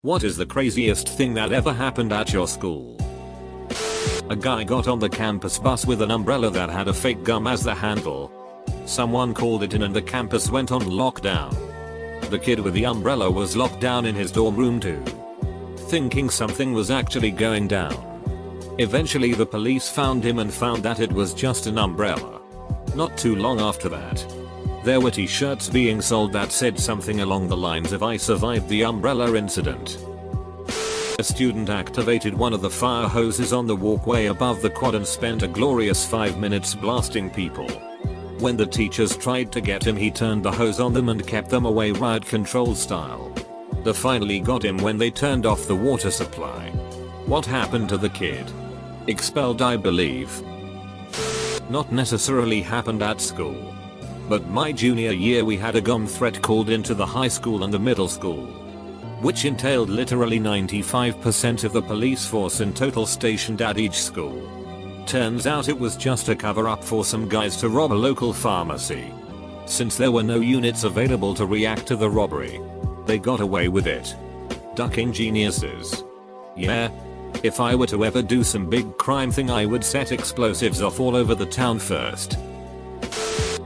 What is the craziest thing that ever happened at your school? A guy got on the campus bus with an umbrella that had a fake gum as the handle. Someone called it in and the campus went on lockdown. The kid with the umbrella was locked down in his dorm room too, thinking something was actually going down. Eventually the police found him and found that it was just an umbrella. Not too long after that, there were t-shirts being sold that said something along the lines of "I survived the umbrella incident." A student activated one of the fire hoses on the walkway above the quad and spent a glorious 5 minutes blasting people. When the teachers tried to get him, he turned the hose on them and kept them away riot control style. They finally got him when they turned off the water supply. What happened to the kid? Expelled, I believe. Not necessarily happened at school. But my junior year we had a gun threat called into the high school and the middle school, which entailed literally 95% of the police force in total stationed at each school. Turns out it was just a cover-up for some guys to rob a local pharmacy. Since there were no units available to react to the robbery, they got away with it. Ducking geniuses. Yeah. If I were to ever do some big crime thing, I would set explosives off all over the town first.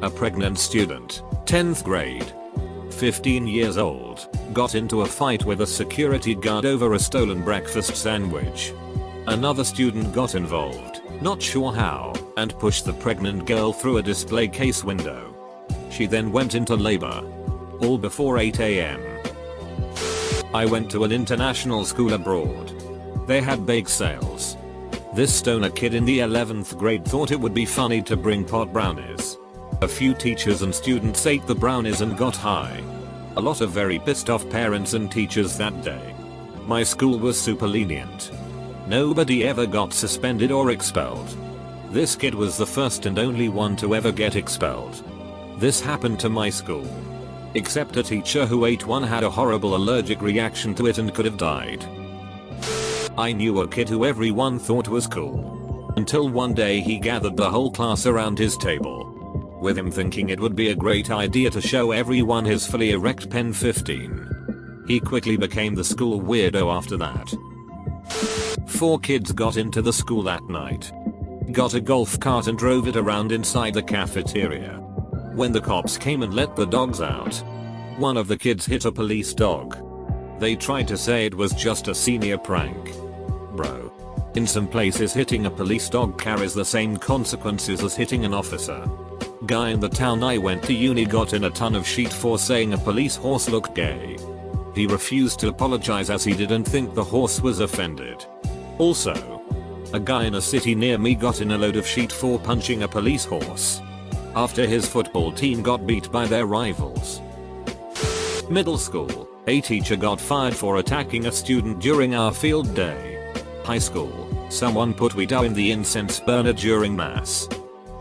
A pregnant student, 10th grade, 15 years old, got into a fight with a security guard over a stolen breakfast sandwich. Another student got involved, not sure how, and pushed the pregnant girl through a display case window. She then went into labor. All before 8 AM. I went to an international school abroad. They had bake sales. This stoner kid in the 11th grade thought it would be funny to bring pot brownies. A few teachers and students ate the brownies and got high. A lot of very pissed off parents and teachers that day. My school was super lenient. Nobody ever got suspended or expelled. This kid was the first and only one to ever get expelled. This happened to my school. Except a teacher who ate one had a horrible allergic reaction to it and could have died. I knew a kid who everyone thought was cool. Until one day he gathered the whole class around his table, with him thinking it would be a great idea to show everyone his fully erect pen 15. He quickly became the school weirdo after that. 4 kids got into the school that night, got a golf cart and drove it around inside the cafeteria. When the cops came and let the dogs out, one of the kids hit a police dog. They tried to say it was just a senior prank. Bro. In some places hitting a police dog carries the same consequences as hitting an officer. Guy in the town I went to uni got in a ton of shit for saying a police horse looked gay. He refused to apologize as he didn't think the horse was offended. Also, a guy in a city near me got in a load of shit for punching a police horse after his football team got beat by their rivals. Middle school, a teacher got fired for attacking a student during our field day. High school, someone put weed in the incense burner during mass.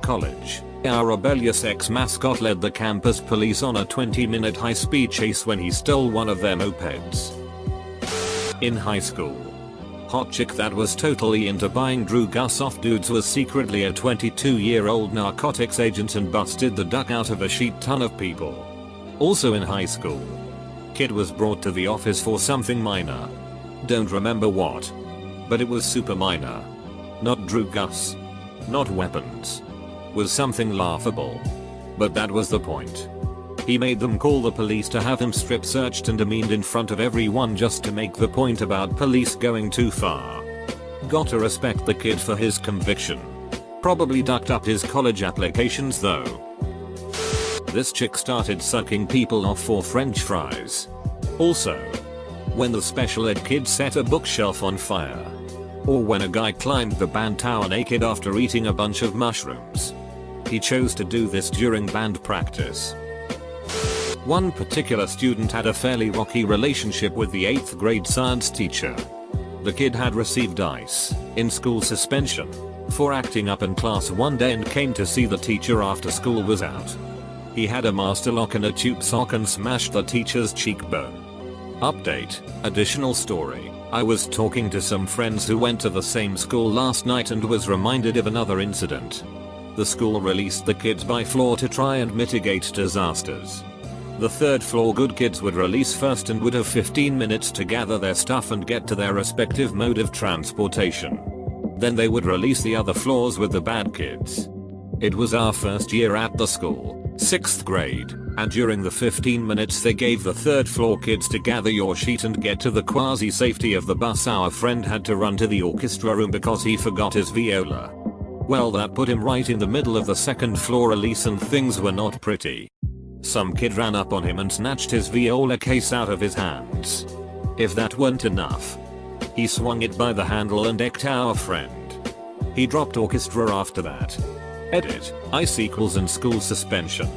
College, our rebellious ex-mascot led the campus police on a 20-minute high-speed chase when he stole one of their mopeds. In high school, hot chick that was totally into buying Drew Gus off dudes was secretly a 22-year-old narcotics agent and busted the duck out of a shit ton of people. Also in high school, kid was brought to the office for something minor. Don't remember what, but it was super minor. Not Drew Gus, not weapons. Was something laughable. But that was the point. He made them call the police to have him strip searched and demeaned in front of everyone just to make the point about police going too far. Gotta respect the kid for his conviction. Probably ducked up his college applications though. This chick started sucking people off for french fries. Also, when the special ed kid set a bookshelf on fire. Or when a guy climbed the band tower naked after eating a bunch of mushrooms. He chose to do this during band practice. One particular student had a fairly rocky relationship with the 8th grade science teacher. The kid had received ICE, in-school suspension, for acting up in class one day and came to see the teacher after school was out. He had a master lock and a tube sock and smashed the teacher's cheekbone. Update, additional story. I was talking to some friends who went to the same school last night and was reminded of another incident. The school released the kids by floor to try and mitigate disasters. The third floor good kids would release first and would have 15 minutes to gather their stuff and get to their respective mode of transportation. Then they would release the other floors with the bad kids. It was our first year at the school, 6th grade, and during the 15 minutes they gave the third floor kids to gather your sheet and get to the quasi safety of the bus, our friend had to run to the orchestra room because he forgot his viola. Well, that put him right in the middle of the second floor release and things were not pretty. Some kid ran up on him and snatched his viola case out of his hands. If that weren't enough, he swung it by the handle and decked our friend. He dropped orchestra after that. Edit, icicles and school suspension.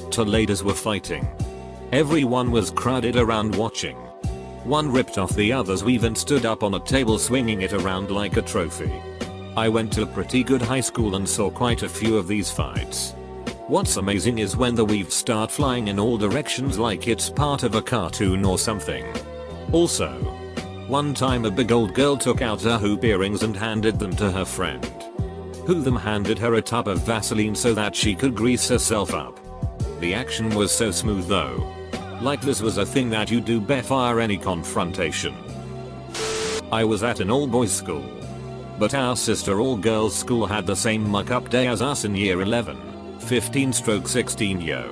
Two ladies were fighting. Everyone was crowded around watching. One ripped off the other's weave and stood up on a table swinging it around like a trophy. I went to a pretty good high school and saw quite a few of these fights. What's amazing is when the weaves start flying in all directions like it's part of a cartoon or something. Also, one time a big old girl took out her hoop earrings and handed them to her friend, who then handed her a tub of Vaseline so that she could grease herself up. The action was so smooth though. Like this was a thing that you do before any confrontation. I was at an all-boys school, but our sister all-girls school had the same muck-up day as us in year 11, 15/16 yo.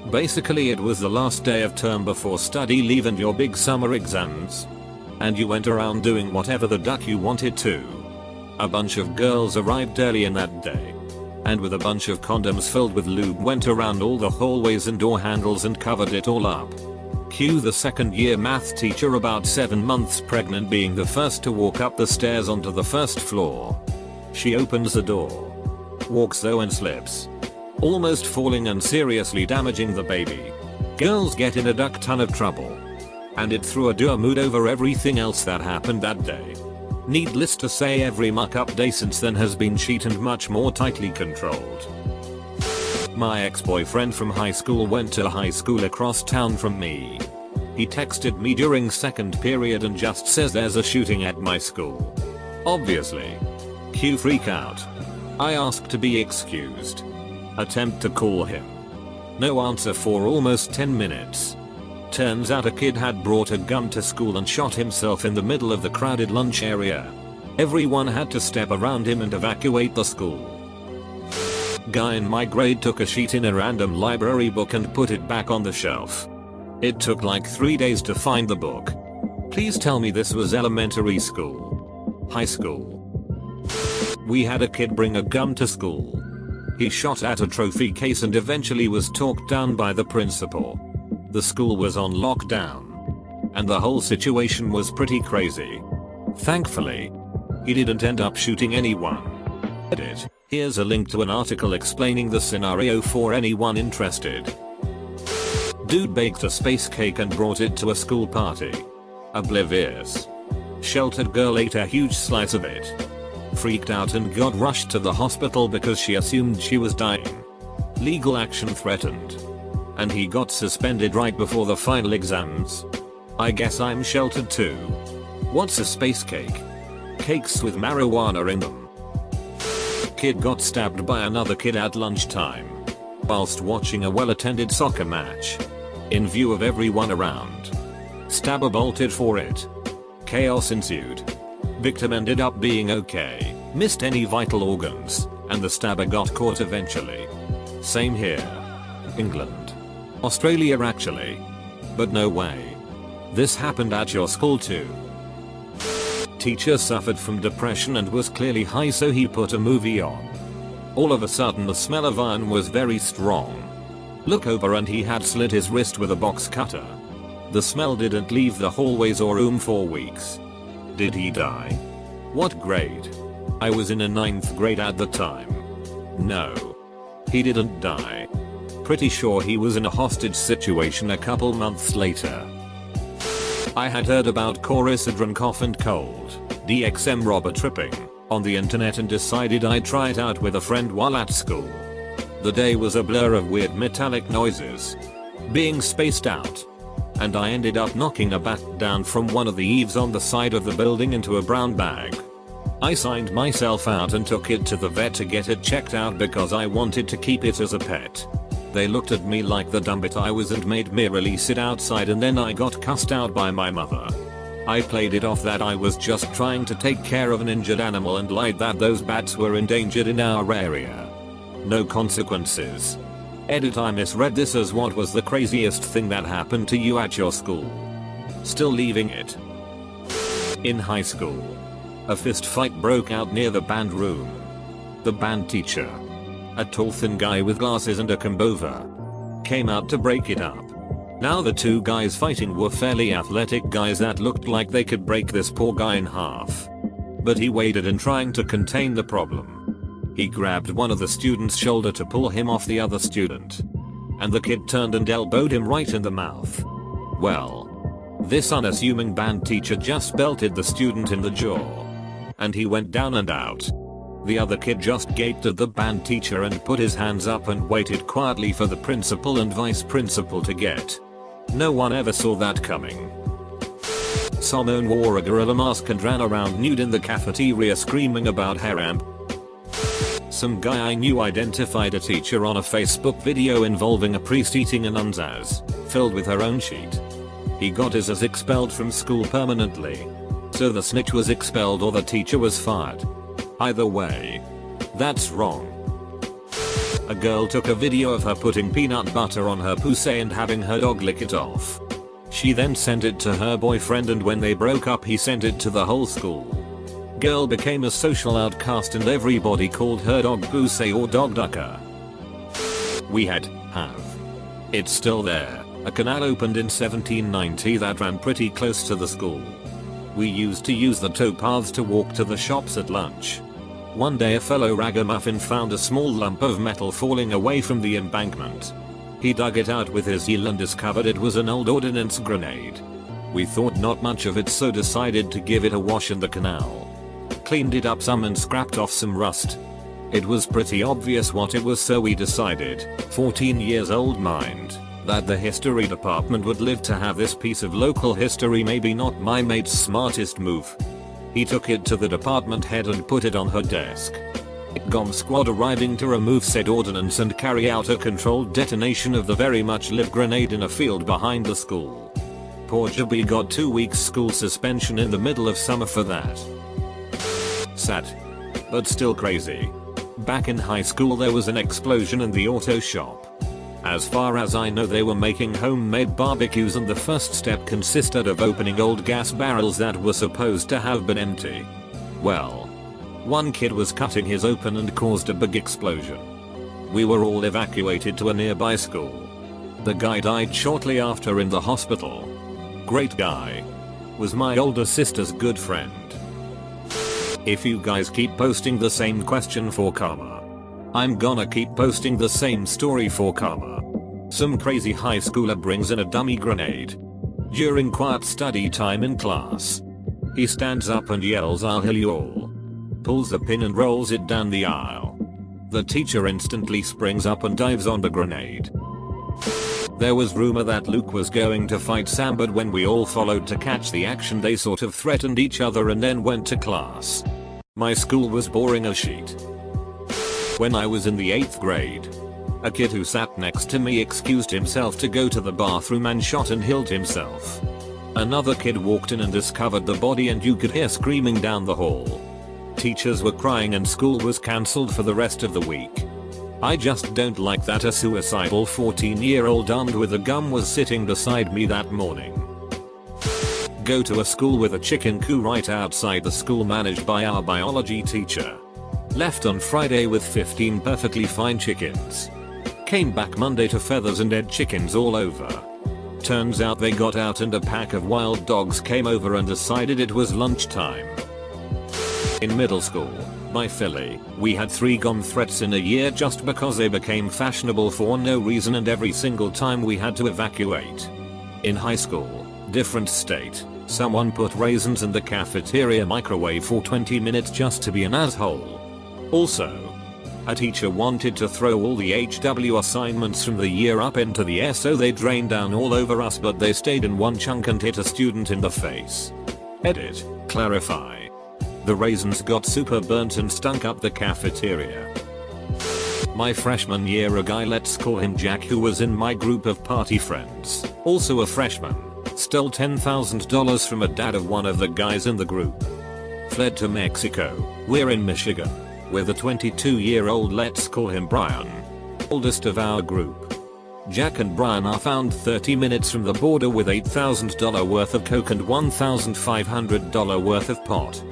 Basically it was the last day of term before study leave and your big summer exams. And you went around doing whatever the duck you wanted to. A bunch of girls arrived early in that day, and with a bunch of condoms filled with lube went around all the hallways and door handles and covered it all up. Cue the second year math teacher about 7 months pregnant being the first to walk up the stairs onto the first floor. She opens the door, walks though and slips, almost falling and seriously damaging the baby. Girls get in a duck ton of trouble. And it threw a dour mood over everything else that happened that day. Needless to say, every muck-up day since then has been cheat and much more tightly controlled. My ex-boyfriend from high school went to a high school across town from me. He texted me during second period and just says there's a shooting at my school. Obviously. Cue freak out. I asked to be excused. Attempt to call him. No answer for almost 10 minutes. Turns out a kid had brought a gun to school and shot himself in the middle of the crowded lunch area. Everyone had to step around him and evacuate the school. Guy in my grade took a sheet in a random library book and put it back on the shelf. It took like 3 days to find the book. Please tell me this was elementary school. High school. We had a kid bring a gun to school. He shot at a trophy case and eventually was talked down by the principal. The school was on lockdown, and the whole situation was pretty crazy. Thankfully, he didn't end up shooting anyone. Edit. Here's a link to an article explaining the scenario for anyone interested. Dude baked a space cake and brought it to a school party. Oblivious. Sheltered girl ate a huge slice of it. Freaked out and got rushed to the hospital because she assumed she was dying. Legal action threatened. And he got suspended right before the final exams. I guess I'm sheltered too. What's a space cake? Cakes with marijuana in them. Kid got stabbed by another kid at lunchtime whilst watching a well-attended soccer match. In view of everyone around. Stabber bolted for it. Chaos ensued. Victim ended up being okay, missed any vital organs, and the stabber got caught eventually. Same here. England. Australia actually. But no way. This happened at your school too. Teacher suffered from depression and was clearly high, so he put a movie on. All of a sudden the smell of iron was very strong. Look over and he had slit his wrist with a box cutter. The smell didn't leave the hallways or room for weeks. Did he die? What grade? I was in a 9th grade at the time. No. He didn't die. Pretty sure he was in a hostage situation a couple months later. I had heard about Coricidron cough and cold, DXM robber tripping, on the internet and decided I'd try it out with a friend while at school. The day was a blur of weird metallic noises, being spaced out, and I ended up knocking a bat down from one of the eaves on the side of the building into a brown bag. I signed myself out and took it to the vet to get it checked out because I wanted to keep it as a pet. They looked at me like the dumb bit I was and made me release it outside, and then I got cussed out by my mother. I played it off that I was just trying to take care of an injured animal and lied that those bats were endangered in our area. No consequences. Edit: I misread this as what was the craziest thing that happened to you at your school? Still leaving it. In high school, a fist fight broke out near the band room. The band teacher, a tall thin guy with glasses and a comb over, came out to break it up. Now the two guys fighting were fairly athletic guys that looked like they could break this poor guy in half. But he waited in trying to contain the problem. He grabbed one of the student's shoulder to pull him off the other student. And the kid turned and elbowed him right in the mouth. Well, this unassuming band teacher just belted the student in the jaw. And he went down and out. The other kid just gaped at the band teacher and put his hands up and waited quietly for the principal and vice principal to get. No one ever saw that coming. Someone wore a gorilla mask and ran around nude in the cafeteria screaming about haram. Some guy I knew identified a teacher on a Facebook video involving a priest eating an unzaz filled with her own sheet. He got his ass expelled from school permanently. So the snitch was expelled or the teacher was fired. Either way, that's wrong. A girl took a video of her putting peanut butter on her pussy and having her dog lick it off. She then sent it to her boyfriend, and when they broke up he sent it to the whole school. Girl became a social outcast and everybody called her dog pussy or dog ducker. We have. It's still there. A canal opened in 1790 that ran pretty close to the school. We used to use the towpaths to walk to the shops at lunch. One day a fellow ragamuffin found a small lump of metal falling away from the embankment. He dug it out with his heel and discovered it was an old ordnance grenade. We thought not much of it, so decided to give it a wash in the canal. Cleaned it up some and scrapped off some rust. It was pretty obvious what it was, so we decided, 14 years old mind, that the history department would live to have this piece of local history. Maybe not my mate's smartest move. He took it to the department head and put it on her desk. GOM squad arriving to remove said ordnance and carry out a controlled detonation of the very much lived grenade in a field behind the school. Poor Jabi got 2 weeks school suspension in the middle of summer for that. Sad. But still crazy. Back in high school there was an explosion in the auto shop. As far as I know they were making homemade barbecues, and the first step consisted of opening old gas barrels that were supposed to have been empty. Well, one kid was cutting his open and caused a big explosion. We were all evacuated to a nearby school. The guy died shortly after in the hospital. Great guy. Was my older sister's good friend. If you guys keep posting the same question for karma, I'm gonna keep posting the same story for karma. Some crazy high schooler brings in a dummy grenade. During quiet study time in class, he stands up and yells, "I'll heal you all." Pulls the pin and rolls it down the aisle. The teacher instantly springs up and dives on the grenade. There was rumor that Luke was going to fight Sam, but when we all followed to catch the action they sort of threatened each other and then went to class. My school was boring as shit. When I was in the 8th grade, a kid who sat next to me excused himself to go to the bathroom and shot and killed himself. Another kid walked in and discovered the body, and you could hear screaming down the hall. Teachers were crying and school was cancelled for the rest of the week. I just don't like that a suicidal 14-year-old armed with a gun was sitting beside me that morning. Go to a school with a chicken coop right outside the school managed by our biology teacher. Left on Friday with 15 perfectly fine chickens. Came back Monday to feathers and dead chickens all over. Turns out they got out and a pack of wild dogs came over and decided it was lunchtime. In middle school, by Philly, we had 3 gun threats in a year just because they became fashionable for no reason, and every single time we had to evacuate. In high school, different state, someone put raisins in the cafeteria microwave for 20 minutes just to be an asshole. Also, a teacher wanted to throw all the HW assignments from the year up into the air, so they drained down all over us, but they stayed in one chunk and hit a student in the face. Edit, clarify. The raisins got super burnt and stunk up the cafeteria. My freshman year, a guy, let's call him Jack, who was in my group of party friends, also a freshman, stole $10,000 from a dad of one of the guys in the group. Fled to Mexico. We're in Michigan. With a 22-year-old, let's call him Brian, oldest of our group. Jack and Brian are found 30 minutes from the border with $8,000 worth of coke and $1,500 worth of pot.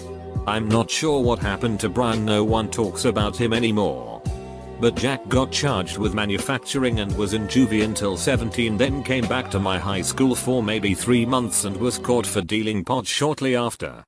I'm not sure what happened to Brian, no one talks about him anymore. But Jack got charged with manufacturing and was in juvie until 17, then came back to my high school for maybe 3 months and was caught for dealing pot shortly after.